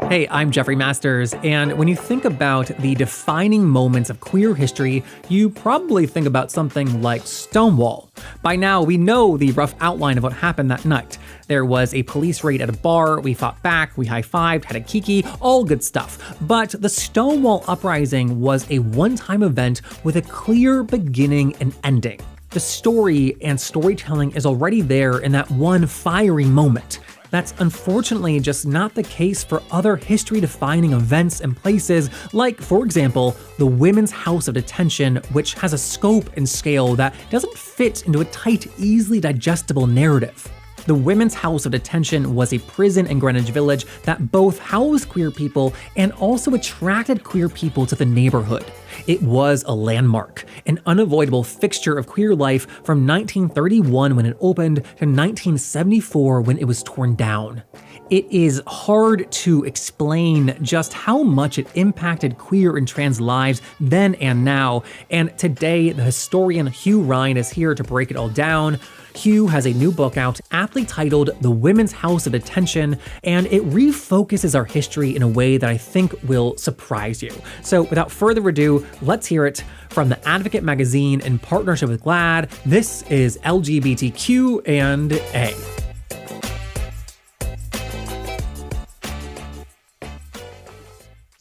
Hey, I'm Jeffrey Masters, and when you think about the defining moments of queer history, you probably think about something like Stonewall. By now, we know the rough outline of what happened that night. There was a police raid at a bar, we fought back, we high-fived, had a kiki, all good stuff. But the Stonewall Uprising was a one-time event with a clear beginning and ending. The story and storytelling is already there in that one fiery moment. That's unfortunately just not the case for other history-defining events and places like, for example, the Women's House of Detention, which has a scope and scale that doesn't fit into a tight, easily digestible narrative. The Women's House of Detention was a prison in Greenwich Village that both housed queer people and also attracted queer people to the neighborhood. It was a landmark, an unavoidable fixture of queer life from 1931 when it opened to 1974 when it was torn down. It is hard to explain just how much it impacted queer and trans lives then and now, and today the historian Hugh Ryan is here to break it all down. Hugh has a new book out, aptly titled The Women's House of Detention, and it refocuses our history in a way that I think will surprise you. So without further ado, let's hear it from The Advocate magazine in partnership with GLAAD. This is LGBTQ and A.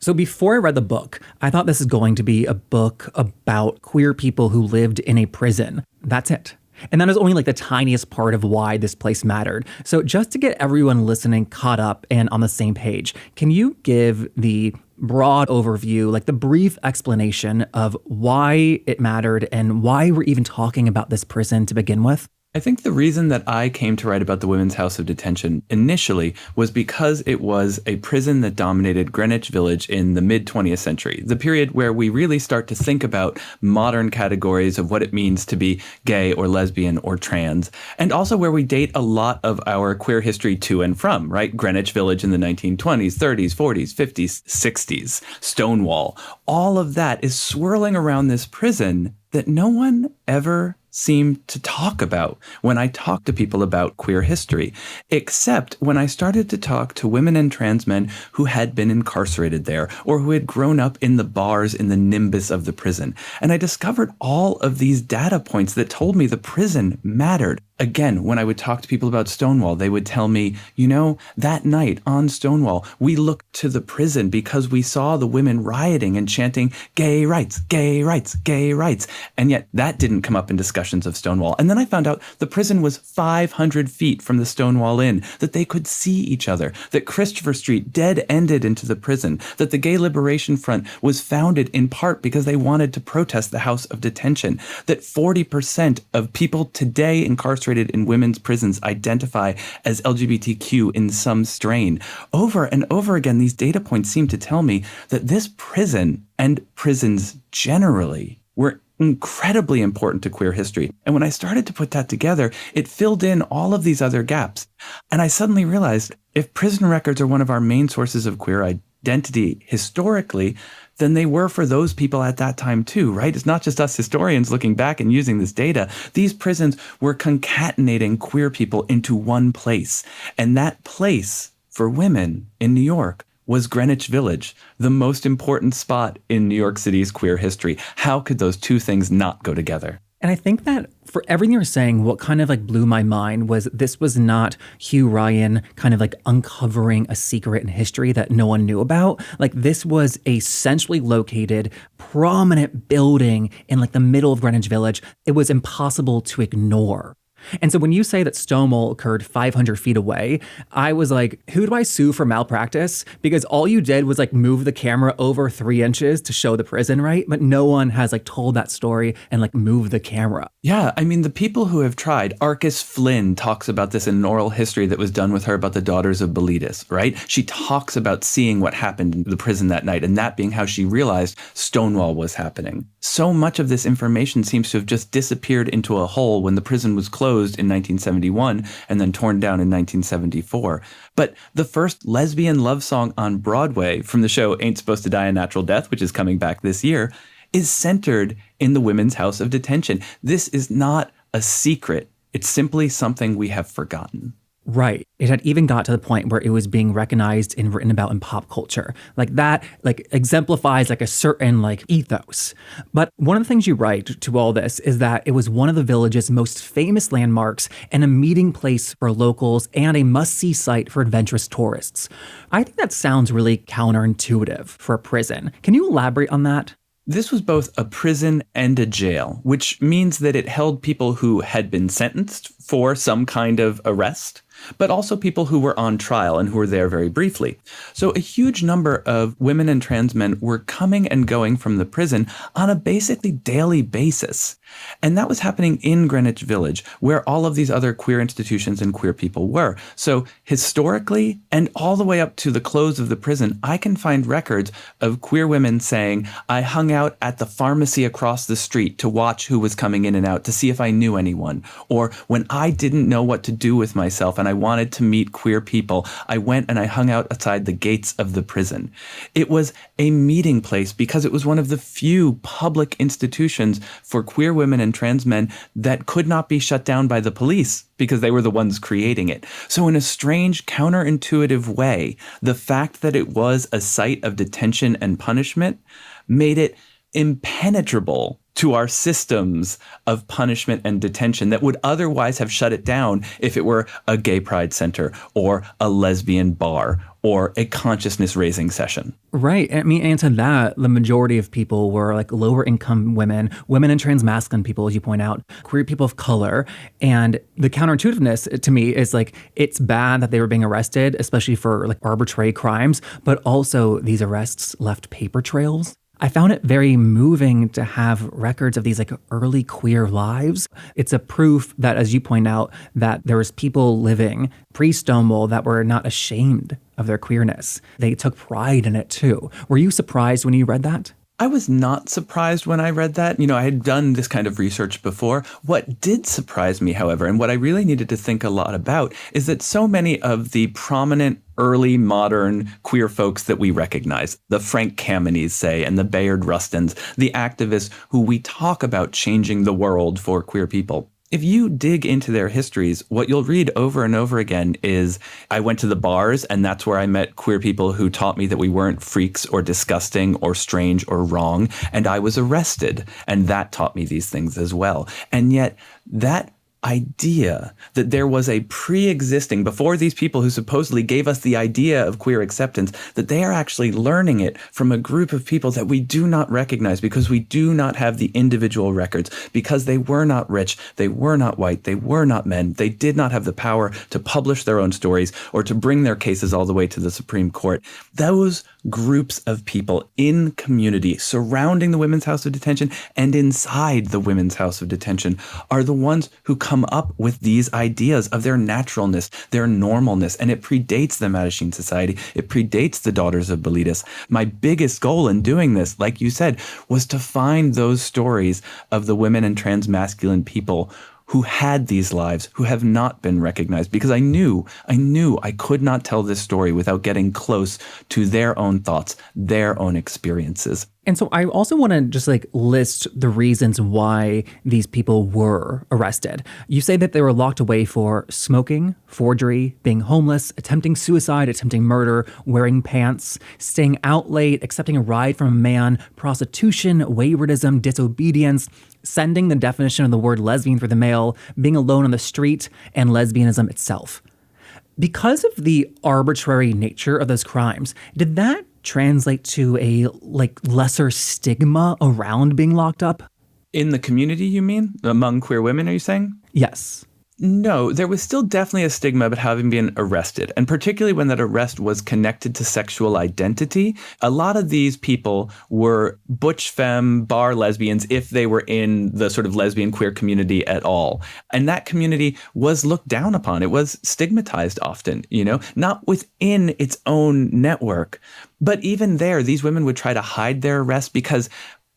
So before I read the book, I thought this is going to be a book about queer people who lived in a prison. That's it. And that is only like the tiniest part of why this place mattered. So just to get everyone listening caught up and on the same page, can you give the broad overview, like the brief explanation of why it mattered and why we're even talking about this prison to begin with? I think the reason that I came to write about the Women's House of Detention initially was because it was a prison that dominated Greenwich Village in the mid-20th century, the period where we really start to think about modern categories of what it means to be gay or lesbian or trans, and also where we date a lot of our queer history to and from, right? Greenwich Village in the 1920s, 30s, 40s, 50s, 60s, Stonewall. All of that is swirling around this prison that no one ever seemed to talk about when I talked to people about queer history, except when I started to talk to women and trans men who had been incarcerated there or who had grown up in the bars in the nimbus of the prison. And I discovered all of these data points that told me the prison mattered. Again, when I would talk to people about Stonewall, they would tell me, you know, that night on Stonewall, we looked to the prison because we saw the women rioting and chanting gay rights, gay rights, gay rights. And yet that didn't come up in discussions of Stonewall. And then I found out the prison was 500 feet from the Stonewall Inn, that they could see each other, that Christopher Street dead-ended into the prison, that the Gay Liberation Front was founded in part because they wanted to protest the House of Detention, that 40% of people today incarcerated in women's prisons identify as LGBTQ in some strain. Over and over again, these data points seem to tell me that this prison and prisons generally were incredibly important to queer history. And when I started to put that together, it filled in all of these other gaps. And I suddenly realized if prison records are one of our main sources of queer identity historically, than they were for those people at that time too, right? It's not just us historians looking back and using this data. These prisons were concatenating queer people into one place. And that place for women in New York was Greenwich Village, the most important spot in New York City's queer history. How could those two things not go together? And I think that for everything you're saying, what kind of like blew my mind was this was not Hugh Ryan kind of like uncovering a secret in history that no one knew about. Like this was a centrally located, prominent building in like the middle of Greenwich Village. It was impossible to ignore. And so when you say that Stonewall occurred 500 feet away, I was like, who do I sue for malpractice? Because all you did was like move the camera over 3 inches to show the prison, right? But no one has like told that story and like moved the camera. Yeah, I mean, the people who have tried, Arcus Flynn talks about this in an oral history that was done with her about the daughters of Bilitis, right? She talks about seeing what happened in the prison that night and that being how she realized Stonewall was happening. So much of this information seems to have just disappeared into a hole when the prison was closed in 1971 and then torn down in 1974. But the first lesbian love song on Broadway from the show Ain't Supposed to Die a Natural Death, which is coming back this year, is centered in the Women's House of Detention. This is not a secret. It's simply something we have forgotten. Right. It had even got to the point where it was being recognized and written about in pop culture. Like that, like exemplifies like a certain like ethos. But one of the things you write to all this is that it was one of the village's most famous landmarks and a meeting place for locals and a must-see site for adventurous tourists. I think that sounds really counterintuitive for a prison. Can you elaborate on that? This was both a prison and a jail, which means that it held people who had been sentenced for some kind of arrest, but also people who were on trial and who were there very briefly. So a huge number of women and trans men were coming and going from the prison on a basically daily basis. And that was happening in Greenwich Village, where all of these other queer institutions and queer people were. So historically, and all the way up to the close of the prison, I can find records of queer women saying, I hung out at the pharmacy across the street to watch who was coming in and out, to see if I knew anyone. Or when I didn't know what to do with myself and I wanted to meet queer people, I went and I hung out outside the gates of the prison. It was a meeting place because it was one of the few public institutions for queer women and trans men that could not be shut down by the police because they were the ones creating it. So in a strange, counterintuitive way, the fact that it was a site of detention and punishment made it impenetrable to our systems of punishment and detention that would otherwise have shut it down if it were a gay pride center or a lesbian bar or a consciousness raising session. Right. I mean, and to that, the majority of people were like lower income women, women and transmasculine people, as you point out, queer people of color. And the counterintuitiveness to me is like, it's bad that they were being arrested, especially for like arbitrary crimes, but also these arrests left paper trails. I found it very moving to have records of these like early queer lives. It's a proof that, as you point out, that there was people living pre-Stonewall that were not ashamed of their queerness. They took pride in it too. Were you surprised when you read that? I was not surprised when I read that. You know, I had done this kind of research before. What did surprise me, however, and what I really needed to think a lot about, is that so many of the prominent early modern queer folks that we recognize, the Frank Kamenys, say, and the Bayard Rustins, the activists who we talk about changing the world for queer people, if you dig into their histories, what you'll read over and over again is, I went to the bars and that's where I met queer people who taught me that we weren't freaks or disgusting or strange or wrong. And I was arrested. And that taught me these things as well. And yet that idea that there was a pre-existing, before these people who supposedly gave us the idea of queer acceptance, that they are actually learning it from a group of people that we do not recognize because we do not have the individual records, because they were not rich, they were not white, they were not men, they did not have the power to publish their own stories or to bring their cases all the way to the Supreme Court. Those groups of people in community surrounding the Women's House of Detention and inside the Women's House of Detention are the ones who come up with these ideas of their naturalness, their normalness, and it predates the Mattachine Society. It predates the Daughters of Bilitis. My biggest goal in doing this, like you said, was to find those stories of the women and transmasculine people who had these lives, who have not been recognized, because I knew I could not tell this story without getting close to their own thoughts, their own experiences. And so I also want to just like list the reasons why these people were arrested. You say that they were locked away for smoking, forgery, being homeless, attempting suicide, attempting murder, wearing pants, staying out late, accepting a ride from a man, prostitution, waywardism, disobedience, sending the definition of the word lesbian for the male, being alone on the street, and lesbianism itself. Because of the arbitrary nature of those crimes, did that translate to a lesser stigma around being locked up? In the community, you mean? Among queer women, are you saying? Yes. No, there was still definitely a stigma about having been arrested, and particularly when that arrest was connected to sexual identity. A lot of these people were butch femme bar lesbians if they were in the sort of lesbian queer community at all. And that community was looked down upon. It was stigmatized often, not within its own network. But even there, these women would try to hide their arrest because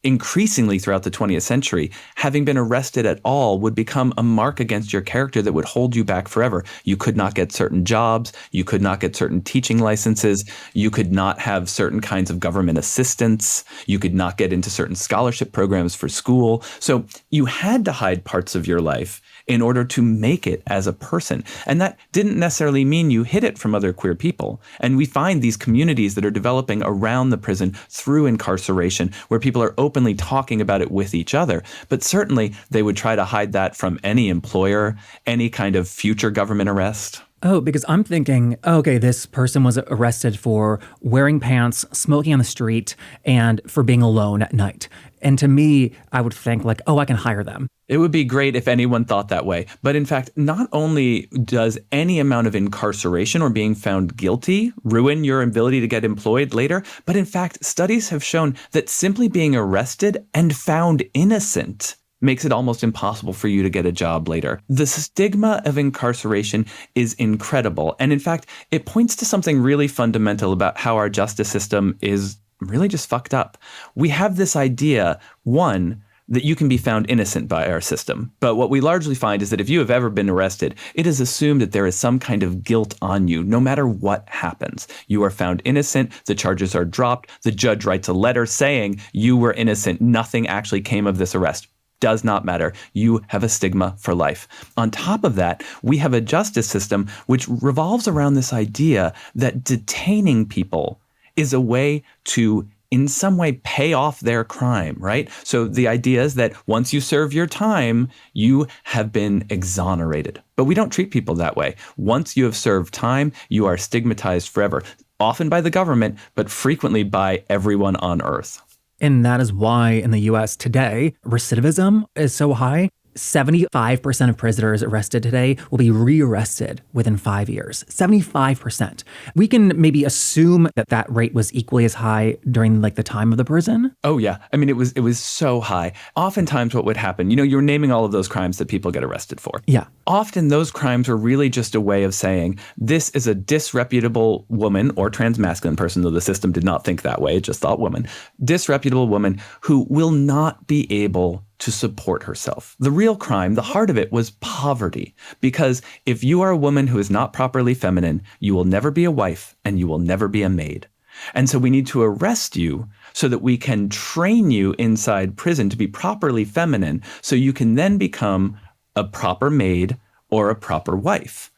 increasingly throughout the 20th century, having been arrested at all would become a mark against your character that would hold you back forever. You could not get certain jobs. You could not get certain teaching licenses. You could not have certain kinds of government assistance. You could not get into certain scholarship programs for school. So you had to hide parts of your life in order to make it as a person. And that didn't necessarily mean you hid it from other queer people. And we find these communities that are developing around the prison through incarceration, where people are openly talking about it with each other. But certainly they would try to hide that from any employer, any kind of future government arrest. Oh, because I'm thinking, okay, this person was arrested for wearing pants, smoking on the street, and for being alone at night. And to me, I would think like, oh, I can hire them. It would be great if anyone thought that way. But in fact, not only does any amount of incarceration or being found guilty ruin your ability to get employed later, but in fact, studies have shown that simply being arrested and found innocent makes it almost impossible for you to get a job later. The stigma of incarceration is incredible. And in fact, it points to something really fundamental about how our justice system is really just fucked up. We have this idea, one, that you can be found innocent by our system. But what we largely find is that if you have ever been arrested, it is assumed that there is some kind of guilt on you, no matter what happens. You are found innocent, the charges are dropped, the judge writes a letter saying you were innocent, nothing actually came of this arrest. Does not matter. You have a stigma for life. On top of that, we have a justice system which revolves around this idea that detaining people is a way to, in some way, pay off their crime, right? So the idea is that once you serve your time, you have been exonerated. But we don't treat people that way. Once you have served time, you are stigmatized forever, often by the government, but frequently by everyone on earth. And that is why in the US today, recidivism is so high. 75% of prisoners arrested today will be rearrested within 5 years. 75%. We can maybe assume that that rate was equally as high during like the time of the prison. Oh yeah. I mean, it was so high. Oftentimes what would happen, you're naming all of those crimes that people get arrested for. Yeah. Often those crimes were really just a way of saying, this is a disreputable woman or transmasculine person, though the system did not think that way, it just thought woman. Disreputable woman who will not be able to support herself. The real crime, the heart of it, was poverty. Because if you are a woman who is not properly feminine, you will never be a wife and you will never be a maid. And so we need to arrest you so that we can train you inside prison to be properly feminine so you can then become a proper maid or a proper wife.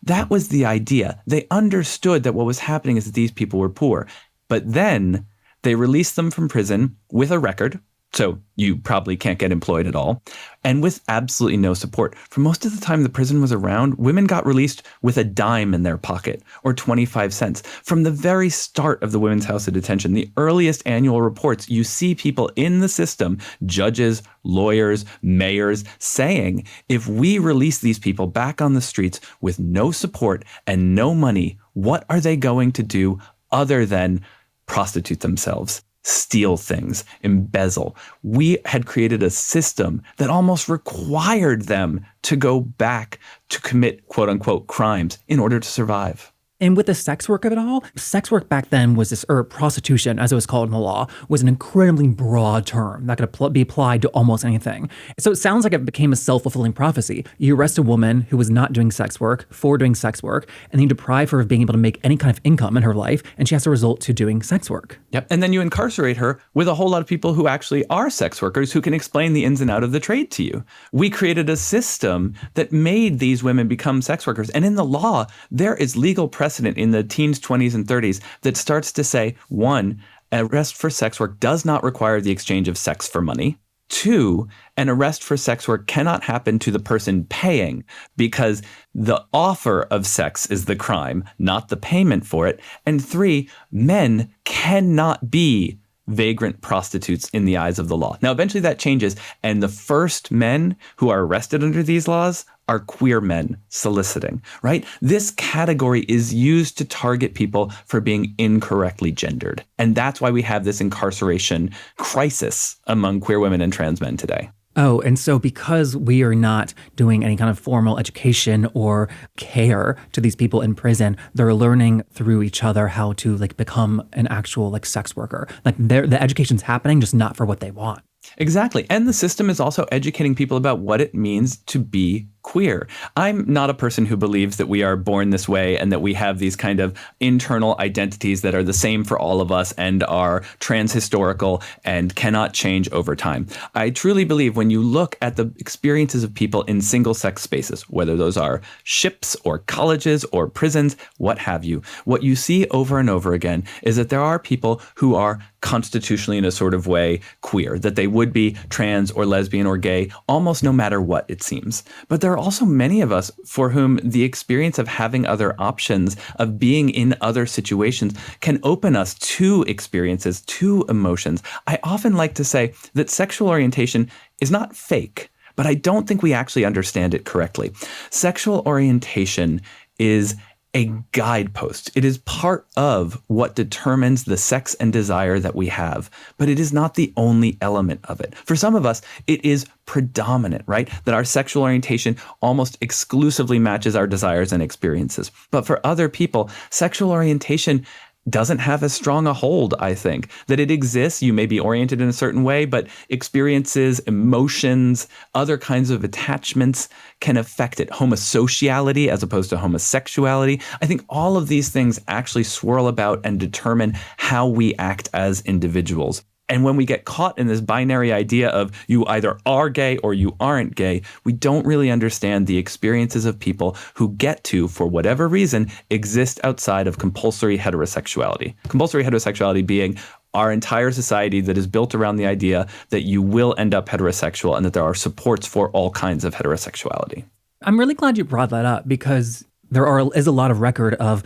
That was the idea. They understood that what was happening is that these people were poor. But then they released them from prison with a record. So you probably can't get employed at all, and with absolutely no support. For most of the time the prison was around, women got released with a dime in their pocket or 25 cents. From the very start of the Women's House of Detention, the earliest annual reports, you see people in the system, judges, lawyers, mayors, saying, if we release these people back on the streets with no support and no money, what are they going to do other than prostitute themselves? Steal things, embezzle. We had created a system that almost required them to go back to commit quote unquote crimes in order to survive. And with the sex work of it all, sex work back then was this, or prostitution, as it was called in the law, was an incredibly broad term that could be applied to almost anything. So it sounds like it became a self-fulfilling prophecy. You arrest a woman who was not doing sex work for doing sex work, and then you deprive her of being able to make any kind of income in her life, and she has to resort to doing sex work. Yep. And then you incarcerate her with a whole lot of people who actually are sex workers who can explain the ins and outs of the trade to you. We created a system that made these women become sex workers. And in the law, there is legal precedent in the teens, 20s, and 30s that starts to say, one, arrest for sex work does not require the exchange of sex for money. Two, an arrest for sex work cannot happen to the person paying because the offer of sex is the crime, not the payment for it. And three, men cannot be vagrant prostitutes in the eyes of the law. Now, eventually that changes, and the first men who are arrested under these laws are queer men soliciting, right? This category is used to target people for being incorrectly gendered. And that's why we have this incarceration crisis among queer women and trans men today. Oh, and so because we are not doing any kind of formal education or care to these people in prison, they're learning through each other how to become an actual sex worker. The education's happening, just not for what they want. Exactly. And the system is also educating people about what it means to be queer. I'm not a person who believes that we are born this way and that we have these kind of internal identities that are the same for all of us and are transhistorical and cannot change over time. I truly believe when you look at the experiences of people in single-sex spaces, whether those are ships or colleges or prisons, what have you, what you see over and over again is that there are people who are constitutionally in a sort of way queer, that they would be trans or lesbian or gay almost no matter what, it seems. But there are also many of us for whom the experience of having other options, of being in other situations, can open us to experiences, to emotions. I often like to say that sexual orientation is not fake, but I don't think we actually understand it correctly. Sexual orientation is a guidepost. It is part of what determines the sex and desire that we have, but it is not the only element of it. For some of us, it is predominant, right? That our sexual orientation almost exclusively matches our desires and experiences. But for other people, sexual orientation doesn't have as strong a hold, I think. That it exists, you may be oriented in a certain way, but experiences, emotions, other kinds of attachments can affect it. Homosociality as opposed to homosexuality. I think all of these things actually swirl about and determine how we act as individuals. And when we get caught in this binary idea of you either are gay or you aren't gay, we don't really understand the experiences of people who get to, for whatever reason, exist outside of compulsory heterosexuality. Compulsory heterosexuality being our entire society that is built around the idea that you will end up heterosexual and that there are supports for all kinds of heterosexuality. I'm really glad you brought that up because is a lot of record of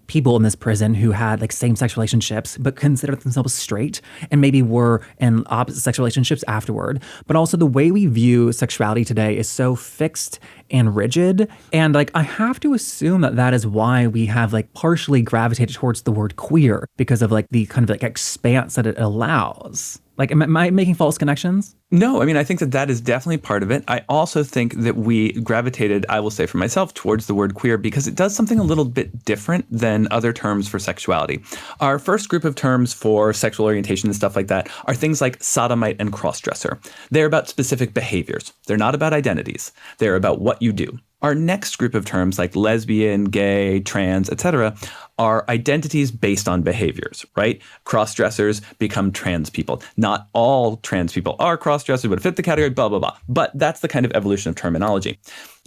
people in this prison who had same-sex relationships but considered themselves straight and maybe were in opposite sex relationships afterward. But also the way we view sexuality today is so fixed and rigid. And I have to assume that is why we have partially gravitated towards the word queer because of the kind of expanse that it allows. Am I making false connections? No, I think that is definitely part of it. I also think that we gravitated, I will say for myself, towards the word queer because it does something a little bit different than other terms for sexuality. Our first group of terms for sexual orientation and stuff like that are things like sodomite and crossdresser. They're about specific behaviors. They're not about identities. They're about what you do. Our next group of terms like lesbian, gay, trans, etc. are identities based on behaviors, right? Crossdressers become trans people. Not all trans people are crossdressers, but fit the category, blah, blah, blah. But that's the kind of evolution of terminology.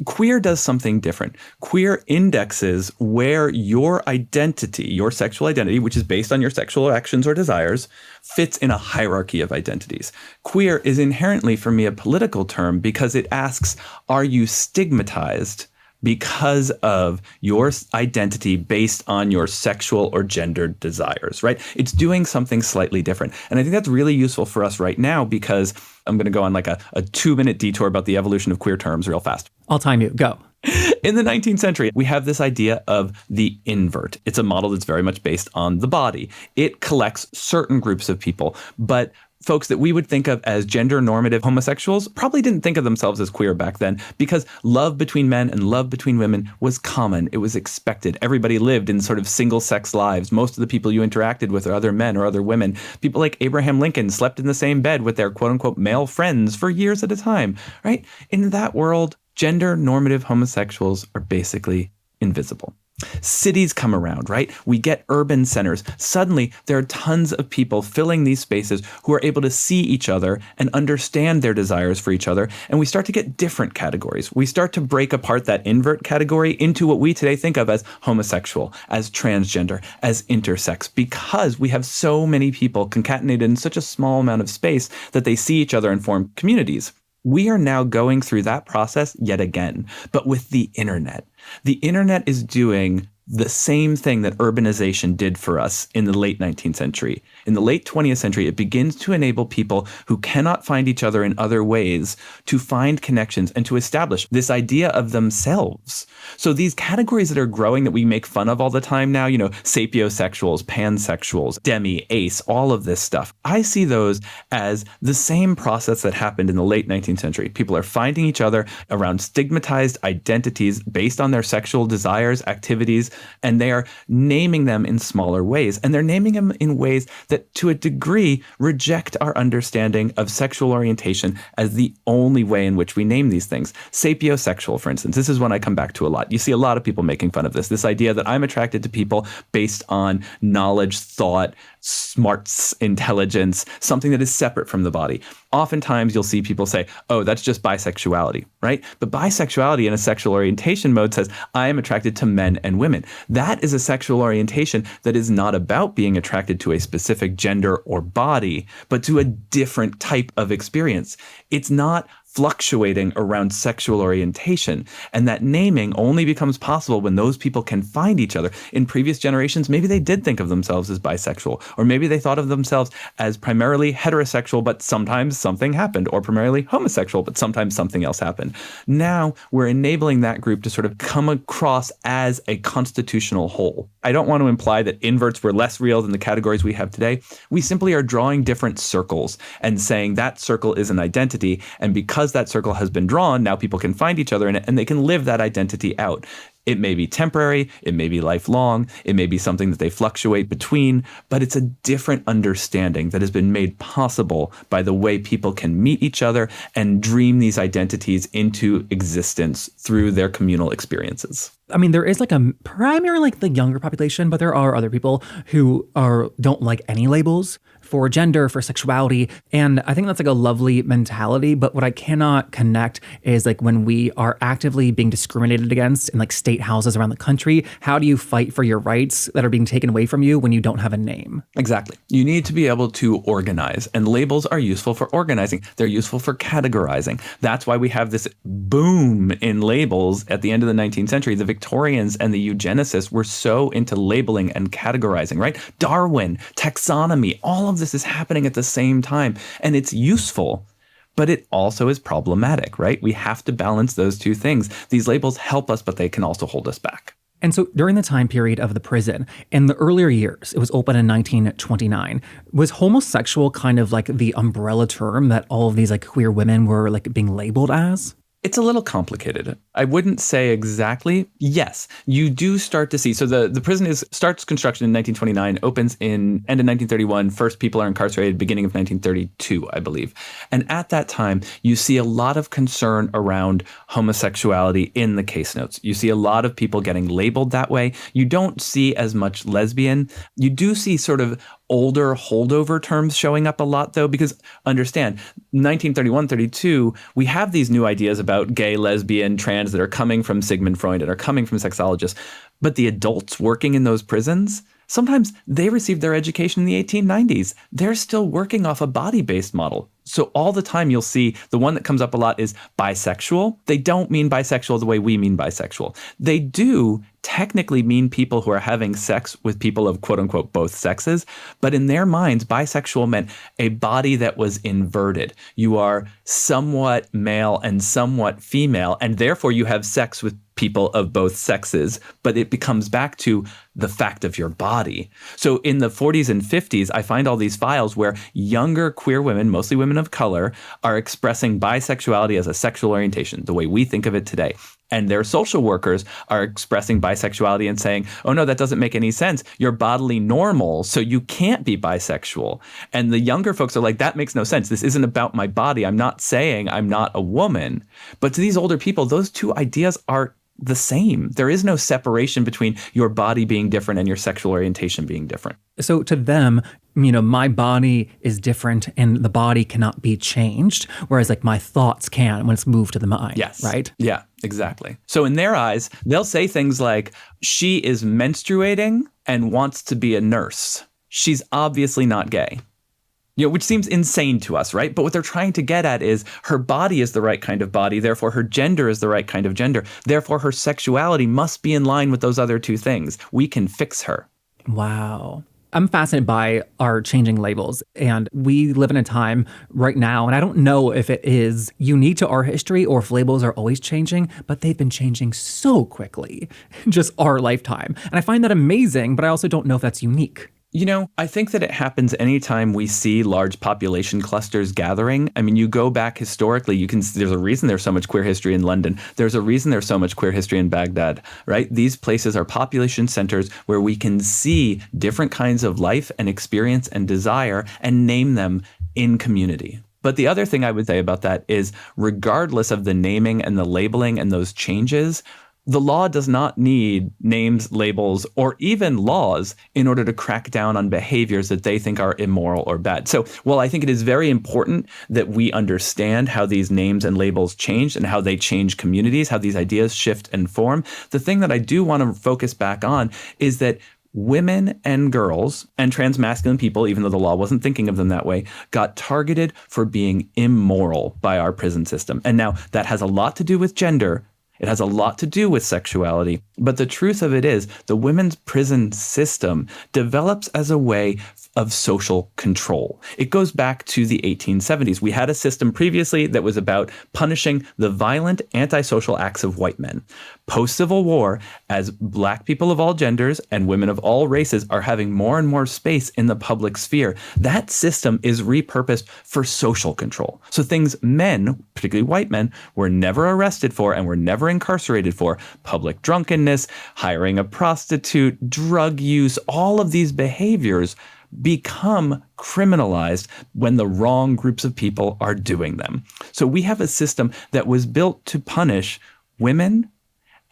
Queer does something different. Queer indexes where your identity, your sexual identity, which is based on your sexual actions or desires, fits in a hierarchy of identities. Queer is inherently, for me, a political term because it asks, are you stigmatized because of your identity based on your sexual or gendered desires, right? It's doing something slightly different. And I think that's really useful for us right now because I'm going to go on a 2-minute detour about the evolution of queer terms real fast. I'll time you. Go. In the 19th century, we have this idea of the invert. It's a model that's very much based on the body. It collects certain groups of people, but folks that we would think of as gender normative homosexuals probably didn't think of themselves as queer back then because love between men and love between women was common. It was expected. Everybody lived in sort of single sex lives. Most of the people you interacted with are other men or other women. People like Abraham Lincoln slept in the same bed with their quote unquote male friends for years at a time, right? In that world, gender normative homosexuals are basically invisible. Cities come around, right? We get urban centers. Suddenly, there are tons of people filling these spaces who are able to see each other and understand their desires for each other. And we start to get different categories. We start to break apart that invert category into what we today think of as homosexual, as transgender, as intersex, because we have so many people concatenated in such a small amount of space that they see each other and form communities. We are now going through that process yet again, but with the internet. The internet is doing the same thing that urbanization did for us in the late 19th century. In the late 20th century, it begins to enable people who cannot find each other in other ways to find connections and to establish this idea of themselves. So these categories that are growing that we make fun of all the time now, sapiosexuals, pansexuals, demi, ace, all of this stuff, I see those as the same process that happened in the late 19th century. People are finding each other around stigmatized identities based on their sexual desires, activities, And they are naming them in smaller ways. And they're naming them in ways that, to a degree, reject our understanding of sexual orientation as the only way in which we name these things. Sapiosexual, for instance, this is one I come back to a lot. You see a lot of people making fun of this idea that I'm attracted to people based on knowledge, thought, smarts, intelligence, something that is separate from the body. Oftentimes you'll see people say, oh, that's just bisexuality, right? But bisexuality in a sexual orientation mode says, I am attracted to men and women. That is a sexual orientation that is not about being attracted to a specific gender or body, but to a different type of experience. It's not fluctuating around sexual orientation. And that naming only becomes possible when those people can find each other. In previous generations, maybe they did think of themselves as bisexual, or maybe they thought of themselves as primarily heterosexual, but sometimes something happened, or primarily homosexual, but sometimes something else happened. Now we're enabling that group to sort of come across as a constitutional whole. I don't want to imply that inverts were less real than the categories we have today. We simply are drawing different circles and saying that circle is an identity, and because that circle has been drawn, now people can find each other in it and they can live that identity out. It may be temporary, it may be lifelong, it may be something that they fluctuate between, but it's a different understanding that has been made possible by the way people can meet each other and dream these identities into existence through their communal experiences. I mean, there is like a primarily like the younger population, but there are other people who don't like any labels for gender, for sexuality. And I think that's like a lovely mentality. But what I cannot connect is like when we are actively being discriminated against in like state houses around the country, how do you fight for your rights that are being taken away from you when you don't have a name? Exactly. You need to be able to organize, and labels are useful for organizing. They're useful for categorizing. That's why we have this boom in labels at the end of the 19th century. The Victorians and the eugenicists were so into labeling and categorizing, right? Darwin, taxonomy, all of this is happening at the same time, and it's useful. But it also is problematic, right? We have to balance those two things. These labels help us, but they can also hold us back. And so during the time period of the prison, in the earlier years, it was opened in 1929, was homosexual kind of like the umbrella term that all of these like queer women were like being labeled as? It's a little complicated. I wouldn't say exactly. Yes, you do start to see. So the prison starts construction in 1929, opens in end of 1931. First people are incarcerated beginning of 1932, I believe. And at that time, you see a lot of concern around homosexuality in the case notes. You see a lot of people getting labeled that way. You don't see as much lesbian. You do see sort of older holdover terms showing up a lot, though, because understand, 1931, 32, we have these new ideas about gay, lesbian, trans that are coming from Sigmund Freud and are coming from sexologists. But the adults working in those prisons, sometimes they received their education in the 1890s. They're still working off a body-based model. So all the time you'll see the one that comes up a lot is bisexual. They don't mean bisexual the way we mean bisexual. They do technically mean people who are having sex with people of quote unquote both sexes. But in their minds, bisexual meant a body that was inverted. You are somewhat male and somewhat female, and therefore you have sex with people of both sexes, but it becomes back to the fact of your body. So in the 40s and 50s, I find all these files where younger queer women, mostly women of color, are expressing bisexuality as a sexual orientation, the way we think of it today. And their social workers are expressing bisexuality and saying, oh no, that doesn't make any sense. You're bodily normal, so you can't be bisexual. And the younger folks are like, that makes no sense. This isn't about my body. I'm not saying I'm not a woman. But to these older people, those two ideas are the same. There is no separation between your body being different and your sexual orientation being different. So to them, my body is different and the body cannot be changed, whereas like my thoughts can when it's moved to the mind. Yes. Right? Yeah, exactly. So in their eyes, they'll say things like, she is menstruating and wants to be a nurse. She's obviously not gay. Which seems insane to us, right? But what they're trying to get at is her body is the right kind of body, therefore her gender is the right kind of gender. Therefore her sexuality must be in line with those other two things. We can fix her. Wow. I'm fascinated by our changing labels, and we live in a time right now, and I don't know if it is unique to our history or if labels are always changing, but they've been changing so quickly, just our lifetime. And I find that amazing, but I also don't know if that's unique. I think that it happens anytime we see large population clusters gathering. I mean, you go back historically, there's a reason there's so much queer history in London. There's a reason there's so much queer history in Baghdad, right? These places are population centers where we can see different kinds of life and experience and desire and name them in community. But the other thing I would say about that is, regardless of the naming and the labeling and those changes, the law does not need names, labels, or even laws in order to crack down on behaviors that they think are immoral or bad. So while I think it is very important that we understand how these names and labels change and how they change communities, how these ideas shift and form, the thing that I do want to focus back on is that women and girls and transmasculine people, even though the law wasn't thinking of them that way, got targeted for being immoral by our prison system. And now that has a lot to do with gender. It has a lot to do with sexuality. But the truth of it is, the women's prison system develops as a way of social control. It goes back to the 1870s. We had a system previously that was about punishing the violent antisocial acts of white men. Post-Civil War, as Black people of all genders and women of all races are having more and more space in the public sphere, that system is repurposed for social control. So things men, particularly white men, were never arrested for and were never incarcerated for: public drunkenness, hiring a prostitute, drug use, all of these behaviors become criminalized when the wrong groups of people are doing them. So we have a system that was built to punish women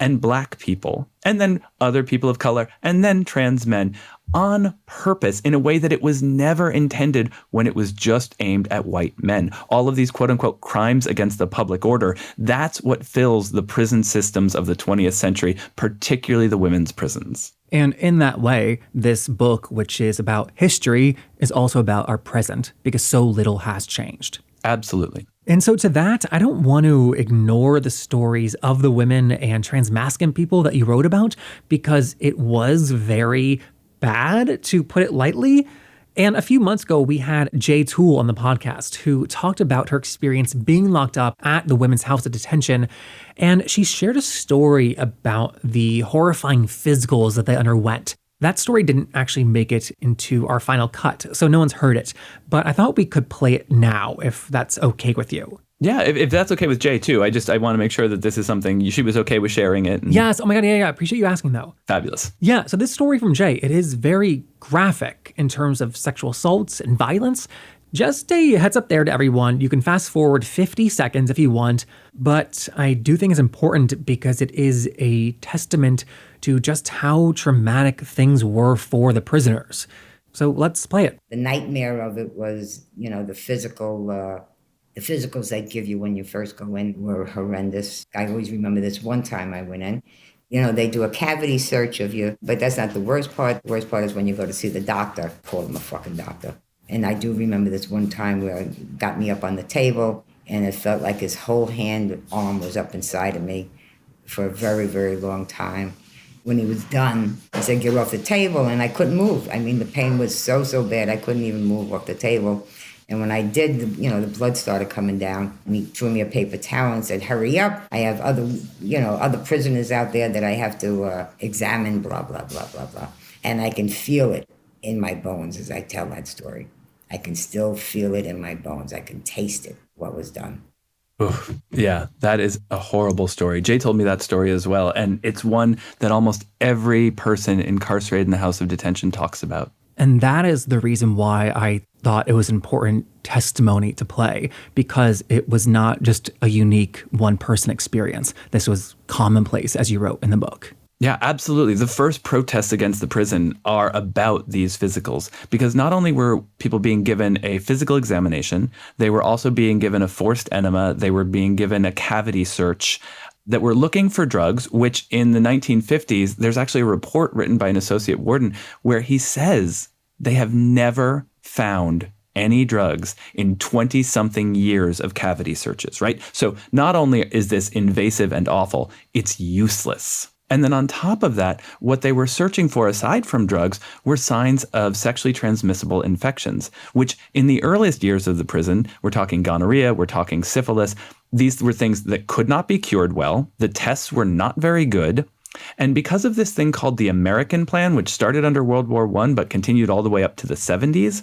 and Black people, and then other people of color, and then trans men, on purpose in a way that it was never intended when it was just aimed at white men. All of these quote unquote crimes against the public order, that's what fills the prison systems of the 20th century, particularly the women's prisons. And in that way, this book, which is about history, is also about our present, because so little has changed. Absolutely. And so to that, I don't want to ignore the stories of the women and transmasculine people that you wrote about, because it was very bad, to put it lightly. And a few months ago, we had Jay Toole on the podcast, who talked about her experience being locked up at the Women's House of Detention. And she shared a story about the horrifying physicals that they underwent. That story didn't actually make it into our final cut, so no one's heard it. But I thought we could play it now, if that's okay with you. Yeah, if that's okay with Jay too. I want to make sure that this is something she was okay with sharing it. Yes. Oh my God. Yeah. I appreciate you asking though. Fabulous. Yeah. So this story from Jay, it is very graphic in terms of sexual assaults and violence. Just a heads up there to everyone. You can fast forward 50 seconds if you want, but I do think it's important because it is a testament to just how traumatic things were for the prisoners. So let's play it. The nightmare of it was, the physicals they give you when you first go in were horrendous. I always remember this one time I went in. They do a cavity search of you, but that's not the worst part. The worst part is when you go to see the doctor. Call him a fucking doctor. And I do remember this one time where he got me up on the table, and it felt like his whole arm was up inside of me for a very, very long time. When he was done, he said, "Get off the table," and I couldn't move. I mean, the pain was so bad, I couldn't even move off the table. And when I did, the blood started coming down. And he threw me a paper towel and said, "Hurry up. I have other prisoners out there that I have to examine, blah, blah, blah, blah, blah." And I can feel it in my bones as I tell that story. I can still feel it in my bones. I can taste it, what was done. Oof. Yeah, that is a horrible story. Jay told me that story as well. And it's one that almost every person incarcerated in the House of Detention talks about. And that is the reason why I thought it was an important testimony to play, because it was not just a unique one-person experience. This was commonplace, as you wrote in the book. Yeah, absolutely. The first protests against the prison are about these physicals, because not only were people being given a physical examination, they were also being given a forced enema, they were being given a cavity search, that were looking for drugs, which in the 1950s, there's actually a report written by an associate warden where he says they have never found any drugs in 20-something years of cavity searches, right? So not only is this invasive and awful, it's useless. And then on top of that, what they were searching for aside from drugs were signs of sexually transmissible infections, which in the earliest years of the prison, we're talking gonorrhea, we're talking syphilis. These were things that could not be cured well. The tests were not very good. And because of this thing called the American Plan, which started under World War I but continued all the way up to the 70s,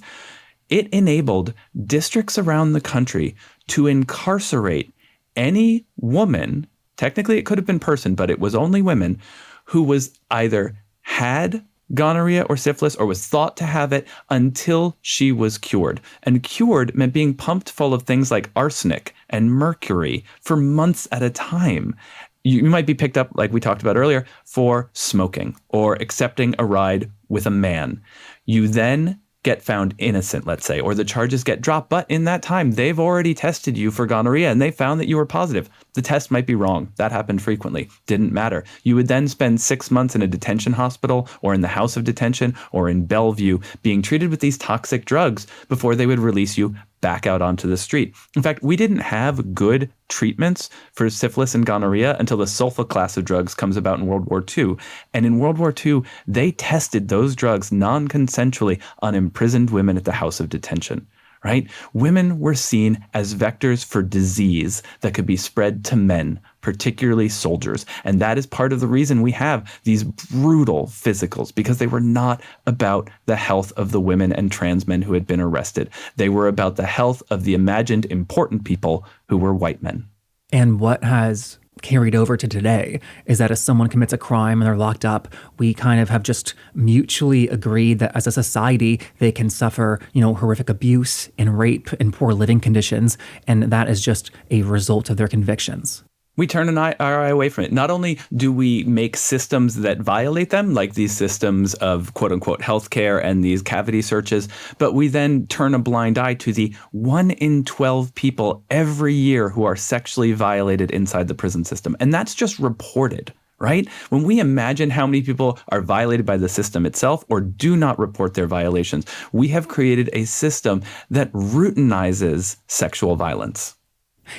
it enabled districts around the country to incarcerate any woman, technically it could have been person, but it was only women, who was either had gonorrhea or syphilis or was thought to have it until she was cured. And cured meant being pumped full of things like arsenic and mercury for months at a time. You might be picked up, like we talked about earlier, for smoking or accepting a ride with a man. You then get found innocent, let's say, or the charges get dropped. But in that time, they've already tested you for gonorrhea and they found that you were positive. The test might be wrong. That happened frequently. Didn't matter. You would then spend 6 months in a detention hospital or in the House of Detention or in Bellevue being treated with these toxic drugs before they would release you back out onto the street. In fact, we didn't have good treatments for syphilis and gonorrhea until the sulfa class of drugs comes about in World War II. And in World War II, they tested those drugs non-consensually on imprisoned women at the House of Detention. Right? Women were seen as vectors for disease that could be spread to men, particularly soldiers. And that is part of the reason we have these brutal physicals, because they were not about the health of the women and trans men who had been arrested. They were about the health of the imagined important people who were white men. And what has carried over to today is that if someone commits a crime and they're locked up, we kind of have just mutually agreed that as a society, they can suffer, horrific abuse and rape and poor living conditions. And that is just a result of their convictions. We turn our eye away from it. Not only do we make systems that violate them, like these systems of quote unquote healthcare and these cavity searches, but we then turn a blind eye to the 1 in 12 people every year who are sexually violated inside the prison system. And that's just reported, right? When we imagine how many people are violated by the system itself or do not report their violations, we have created a system that routinizes sexual violence.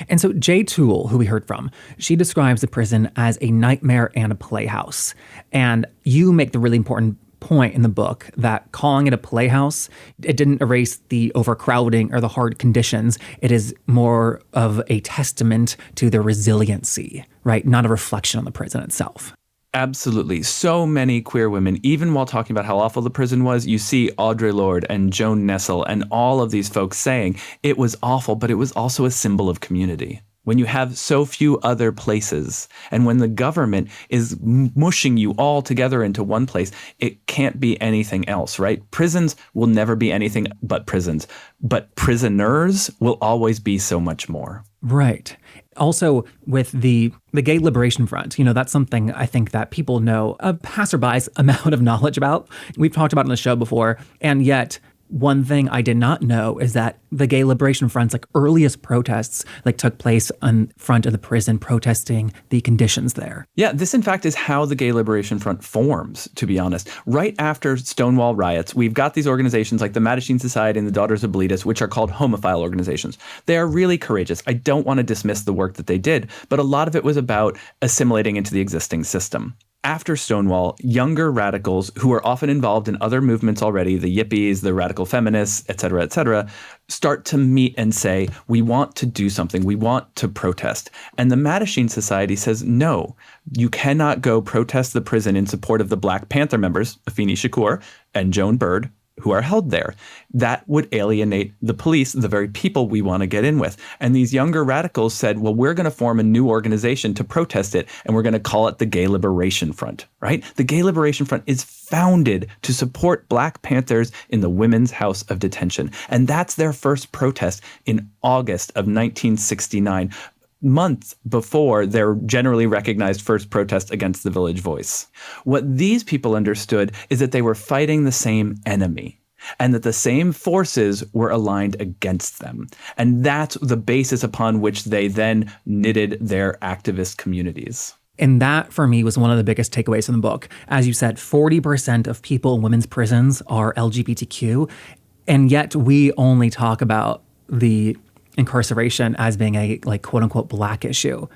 And so Jay Toole, who we heard from, she describes the prison as a nightmare and a playhouse. And you make the really important point in the book that calling it a playhouse, it didn't erase the overcrowding or the hard conditions. It is more of a testament to their resiliency, right? Not a reflection on the prison itself. Absolutely. So many queer women, even while talking about how awful the prison was, you see Audre Lorde and Joan Nessel and all of these folks saying it was awful, but it was also a symbol of community. When you have so few other places and when the government is mushing you all together into one place, it can't be anything else, right? Prisons will never be anything but prisons, but prisoners will always be so much more. Right. Also, with the Gay Liberation Front, that's something I think that people know a passerby's amount of knowledge about. We've talked about it on the show before, and yet one thing I did not know is that the Gay Liberation Front's earliest protests took place in front of the prison, protesting the conditions there. Yeah, this in fact is how the Gay Liberation Front forms, to be honest. Right after Stonewall riots, we've got these organizations like the Mattachine Society and the Daughters of Bleedus, which are called homophile organizations. They are really courageous. I don't want to dismiss the work that they did, but a lot of it was about assimilating into the existing system. After Stonewall, younger radicals who are often involved in other movements already, the yippies, the radical feminists, et cetera, start to meet and say, we want to do something. We want to protest. And the Mattachine Society says, no, you cannot go protest the prison in support of the Black Panther members, Afeni Shakur and Joan Bird, who are held there. That would alienate the police, the very people we want to get in with. And these younger radicals said, well, we're going to form a new organization to protest it, and we're going to call it the Gay Liberation Front, right? The Gay Liberation Front is founded to support Black Panthers in the Women's House of Detention. And that's their first protest in August of 1969. Months before their generally recognized first protest against the Village Voice. What these people understood is that they were fighting the same enemy and that the same forces were aligned against them. And that's the basis upon which they then knitted their activist communities. And that, for me, was one of the biggest takeaways from the book. As you said, 40% of people in women's prisons are LGBTQ, and yet we only talk about the incarceration as being a quote unquote Black issue,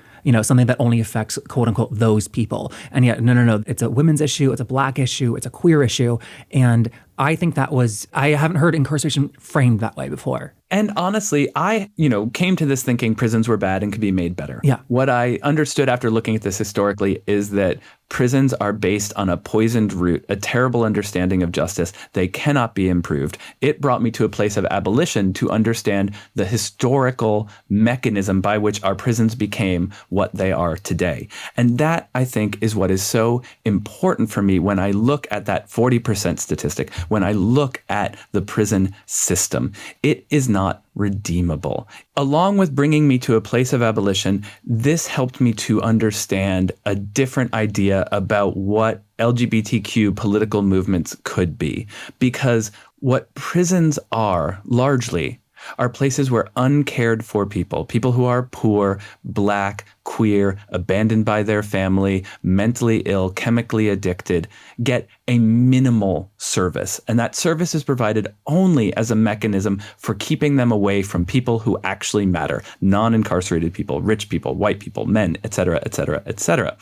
something that only affects quote unquote those people. And yet, no, it's a women's issue, it's a Black issue, it's a queer issue. And I think I haven't heard incarceration framed that way before. And honestly, I, came to this thinking prisons were bad and could be made better. Yeah. What I understood after looking at this historically is that prisons are based on a poisoned root, a terrible understanding of justice. They cannot be improved. It brought me to a place of abolition to understand the historical mechanism by which our prisons became what they are today. And that, I think, is what is so important for me when I look at that 40% statistic, when I look at the prison system. It is not redeemable. Along with bringing me to a place of abolition, this helped me to understand a different idea about what LGBTQ political movements could be. Because what prisons are largely are places where uncared for people who are poor, Black, queer, abandoned by their family, mentally ill, chemically addicted, get a minimal service. And that service is provided only as a mechanism for keeping them away from people who actually matter, non-incarcerated people, rich people, white people, men, et cetera, et cetera, et cetera.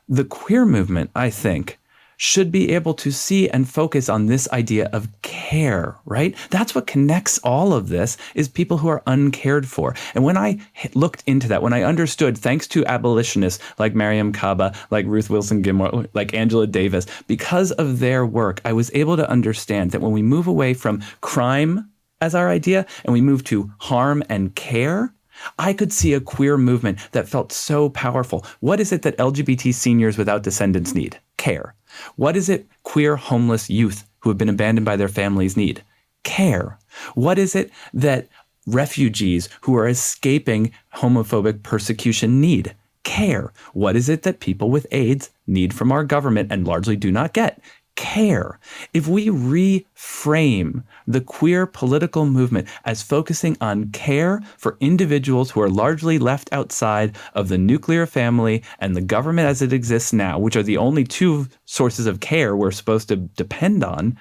The queer movement, I think, should be able to see and focus on this idea of care, right? That's what connects all of this, is people who are uncared for. And when I looked into that, when I understood, thanks to abolitionists like Mariame Kaba, like Ruth Wilson Gilmore, like Angela Davis, because of their work, I was able to understand that when we move away from crime as our idea and we move to harm and care, I could see a queer movement that felt so powerful. What is it that LGBT seniors without descendants need? Care. What is it queer homeless youth who have been abandoned by their families need? Care. What is it that refugees who are escaping homophobic persecution need? Care. What is it that people with AIDS need from our government and largely do not get? Care. If we reframe the queer political movement as focusing on care for individuals who are largely left outside of the nuclear family and the government as it exists now, which are the only two sources of care we're supposed to depend on,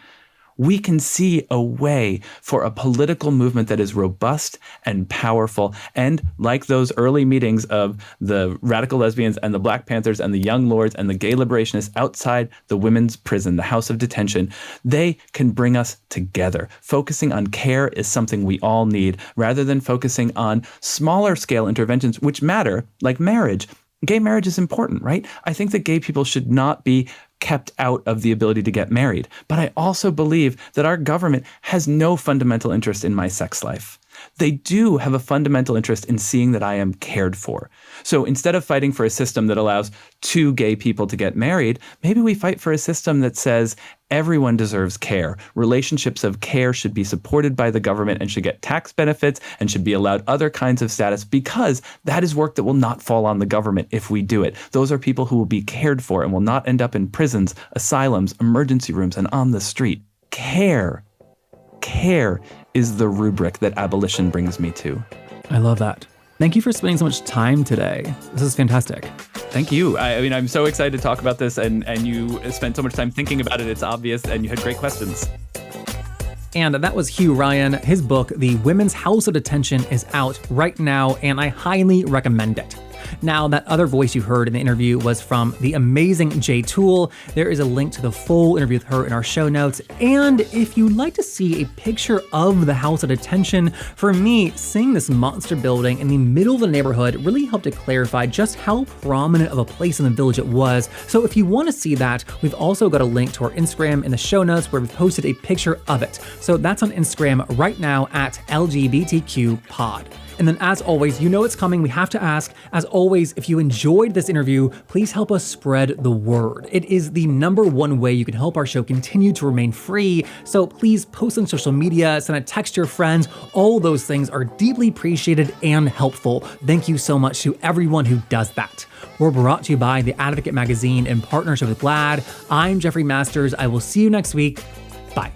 we can see a way for a political movement that is robust and powerful. And like those early meetings of the radical lesbians and the Black Panthers and the Young Lords and the gay liberationists outside the women's prison, the House of Detention, they can bring us together. Focusing on care is something we all need, rather than focusing on smaller scale interventions, which matter, like marriage. Gay marriage is important, right? I think that gay people should not be kept out of the ability to get married. But I also believe that our government has no fundamental interest in my sex life. They do have a fundamental interest in seeing that I am cared for. So instead of fighting for a system that allows two gay people to get married, maybe we fight for a system that says everyone deserves care. Relationships of care should be supported by the government and should get tax benefits and should be allowed other kinds of status, because that is work that will not fall on the government if we do it. Those are people who will be cared for and will not end up in prisons, asylums, emergency rooms, and on the street. Care is the rubric that abolition brings me to. I love that. Thank you for spending so much time today. This is fantastic. Thank you. I mean, I'm so excited to talk about this, and you spent so much time thinking about it. It's obvious, and you had great questions. And that was Hugh Ryan. His book, The Women's House of Detention, is out right now, and I highly recommend it. Now, that other voice you heard in the interview was from the amazing Jay Toole. There is a link to the full interview with her in our show notes. And if you'd like to see a picture of the House of Detention, for me, seeing this monster building in the middle of the neighborhood really helped to clarify just how prominent of a place in the village it was. So if you want to see that, we've also got a link to our Instagram in the show notes where we've posted a picture of it. So that's on Instagram right now at LGBTQ pod. And then as always, you know it's coming, we have to ask, as always, if you enjoyed this interview, please help us spread the word. It is the #1 way you can help our show continue to remain free. So please post on social media, send a text to your friends. All those things are deeply appreciated and helpful. Thank you so much to everyone who does that. We're brought to you by The Advocate magazine in partnership with GLAAD. I'm Jeffrey Masters. I will see you next week. Bye.